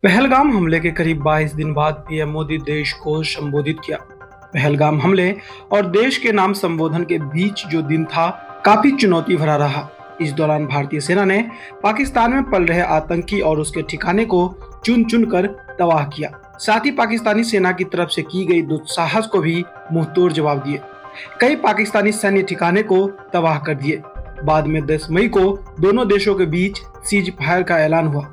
पहलगाम हमले के करीब 22 दिन बाद पीएम मोदी देश को संबोधित किया। पहलगाम हमले और देश के नाम संबोधन के बीच जो दिन था, काफी चुनौती भरा रहा। इस दौरान भारतीय सेना ने पाकिस्तान में पल रहे आतंकी और उसके ठिकाने को चुन चुन कर तबाह किया। साथ ही पाकिस्तानी सेना की तरफ से की गई दुस्साहस को भी मुंहतोड़ जवाब दिए। कई पाकिस्तानी सैन्य ठिकाने को तबाह कर दिए। बाद में 10 मई को दोनों देशों के बीच सीज फायर का ऐलान हुआ।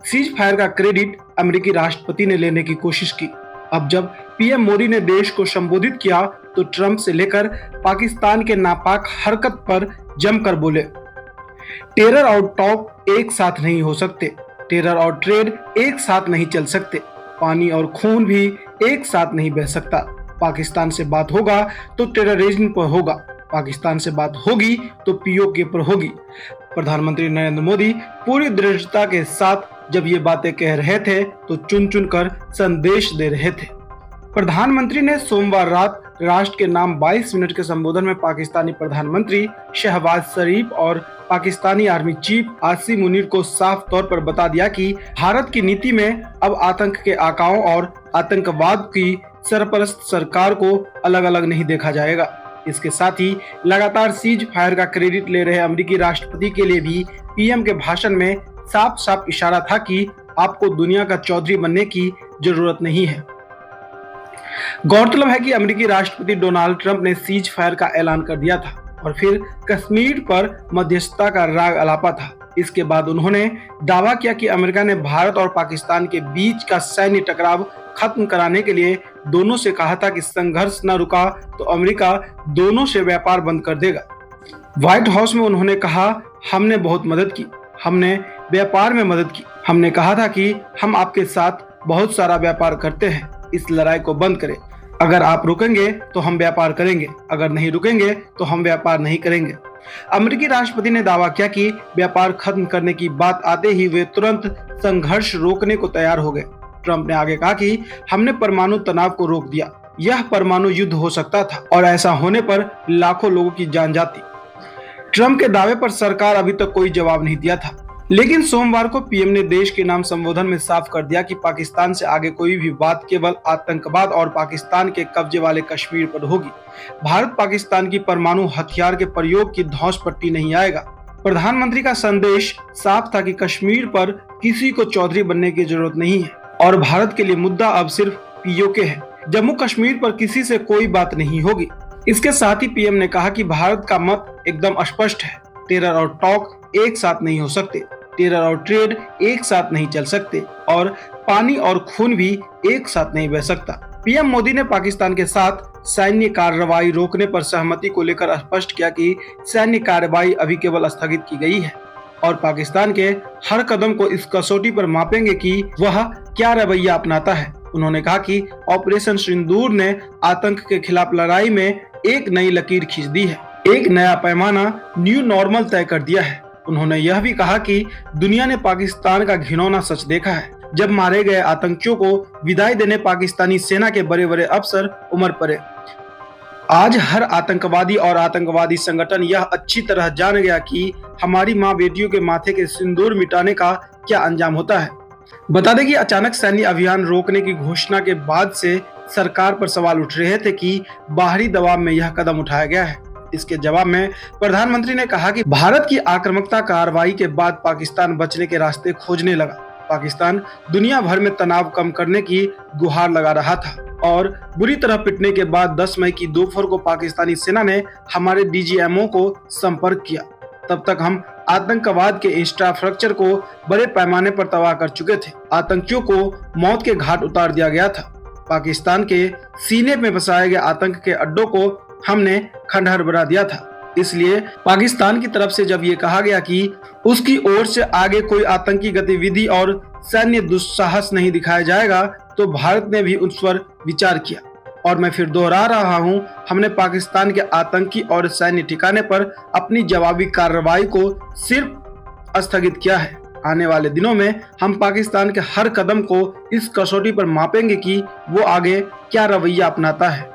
सीज फायर का क्रेडिट अमेरिकी राष्ट्रपति ने लेने की कोशिश की। अब जब पीएम मोदी ने देश को संबोधित किया तो ट्रंप से लेकर पाकिस्तान के नापाक हरकत पर जमकर बोले, टेरर और टॉक एक साथ नहीं हो सकते, टेरर और ट्रेड एक साथ नहीं चल सकते, पानी और खून भी एक साथ नहीं बह सकता। पाकिस्तान से बात होगा तो टेररिज्म पर होगा, पाकिस्तान से बात होगी तो पीओके पर होगी। प्रधानमंत्री नरेंद्र मोदी पूरी दृढ़ता के साथ जब ये बातें कह रहे थे तो चुन चुन कर संदेश दे रहे थे। प्रधानमंत्री ने सोमवार रात राष्ट्र के नाम 22 मिनट के संबोधन में पाकिस्तानी प्रधानमंत्री शहबाज शरीफ और पाकिस्तानी आर्मी चीफ आसिम मुनीर को साफ तौर पर बता दिया कि भारत की नीति में अब आतंक के आकाओं और आतंकवाद की सरपरस्त सरकार को अलग अलग नहीं देखा जाएगा। इसके साथ ही लगातार सीज फायर का क्रेडिट ले रहे अमेरिकी राष्ट्रपति के लिए भी पीएम के भाषण में साफ साफ इशारा था कि आपको दुनिया का चौधरी बनने की जरूरत नहीं है। गौरतलब है कि अमेरिकी राष्ट्रपति डोनाल्ड ट्रंप ने सीज फायर का ऐलान कर दिया था और फिर कश्मीर पर मध्यस्थता का राग अलापा था। इसके बाद उन्होंने दावा किया कि अमेरिका ने भारत और पाकिस्तान के बीच का सैन्य टकराव खत्म कराने के लिए दोनों से कहा था कि संघर्ष न रुका तो अमेरिका दोनों से व्यापार बंद कर देगा। व्हाइट हाउस में उन्होंने कहा, हमने बहुत मदद की, हमने व्यापार में मदद की, हमने कहा था कि हम आपके साथ बहुत सारा व्यापार करते हैं, इस लड़ाई को बंद करें। अगर आप रुकेंगे तो हम व्यापार करेंगे, अगर नहीं रुकेंगे तो हम व्यापार नहीं करेंगे। अमेरिकी राष्ट्रपति ने दावा किया कि व्यापार खत्म करने की बात आते ही वे तुरंत संघर्ष रोकने को तैयार हो गए। ट्रंप ने आगे कहा कि हमने परमाणु तनाव को रोक दिया, यह परमाणु युद्ध हो सकता था और ऐसा होने पर लाखों लोगों की जान जाती। ट्रंप के दावे पर सरकार अभी तक कोई जवाब नहीं दिया था, लेकिन सोमवार को पीएम ने देश के नाम संबोधन में साफ कर दिया कि पाकिस्तान से आगे कोई भी बात केवल आतंकवाद और पाकिस्तान के कब्जे वाले कश्मीर पर होगी। भारत पाकिस्तान की परमाणु हथियार के प्रयोग की धौंस पट्टी नहीं आएगा। प्रधानमंत्री का संदेश साफ था कि कश्मीर पर किसी को चौधरी बनने की जरूरत नहीं है और भारत के लिए मुद्दा अब सिर्फ पीओके है। जम्मू कश्मीर पर किसी से कोई बात नहीं होगी। इसके साथ ही पीएम ने कहा कि भारत का मत एकदम स्पष्ट है, टेरर और टॉक एक साथ नहीं हो सकते, टेरर और ट्रेड एक साथ नहीं चल सकते और पानी और खून भी एक साथ नहीं बह सकता। पीएम मोदी ने पाकिस्तान के साथ सैन्य कार्रवाई रोकने पर सहमति को लेकर स्पष्ट किया कि सैन्य कार्रवाई अभी केवल स्थगित की गई है और पाकिस्तान के हर कदम को इस कसौटी पर मापेंगे कि वह क्या रवैया अपनाता है। उन्होंने कहा कि ऑपरेशन सिंदूर ने आतंक के खिलाफ लड़ाई में एक नई लकीर खींच दी है, एक नया पैमाना, न्यू नॉर्मल तय कर दिया है। उन्होंने यह भी कहा कि दुनिया ने पाकिस्तान का घिनौना सच देखा है, जब मारे गए आतंकियों को विदाई देने पाकिस्तानी सेना के बड़े बड़े अफसर उमड़ पड़े। आज हर आतंकवादी और आतंकवादी संगठन यह अच्छी तरह जान गया कि हमारी माँ बेटियों के माथे के सिंदूर मिटाने का क्या अंजाम होता है। बता दें कि अचानक सैन्य अभियान रोकने की घोषणा के बाद से सरकार पर सवाल उठ रहे थे कि बाहरी दबाव में यह कदम उठाया गया है। इसके जवाब में प्रधानमंत्री ने कहा कि भारत की आक्रामकता कार्रवाई के बाद पाकिस्तान बचने के रास्ते खोजने लगा। पाकिस्तान दुनिया भर में तनाव कम करने की गुहार लगा रहा था और बुरी तरह पिटने के बाद 10 मई की दोपहर को पाकिस्तानी सेना ने हमारे डीजीएमओ को संपर्क किया। तब तक हम आतंकवाद के इंफ्रास्ट्रक्चर को बड़े पैमाने पर तबाह कर चुके थे। आतंकियों को मौत के घाट उतार दिया गया था। पाकिस्तान के सीने में बसाए गए आतंक के अड्डों को हमने खंडहर बना दिया था। इसलिए पाकिस्तान की तरफ से जब ये कहा गया कि उसकी ओर से आगे कोई आतंकी गतिविधि और सैन्य दुस्साहस नहीं दिखाया जाएगा, तो भारत ने भी उस पर विचार किया। और मैं फिर दोहरा रहा हूं, हमने पाकिस्तान के आतंकी और सैन्य ठिकाने पर अपनी जवाबी कार्रवाई को सिर्फ स्थगित किया है। आने वाले दिनों में हम पाकिस्तान के हर कदम को इस कसौटी पर मापेंगे कि वो आगे क्या रवैया अपनाता है।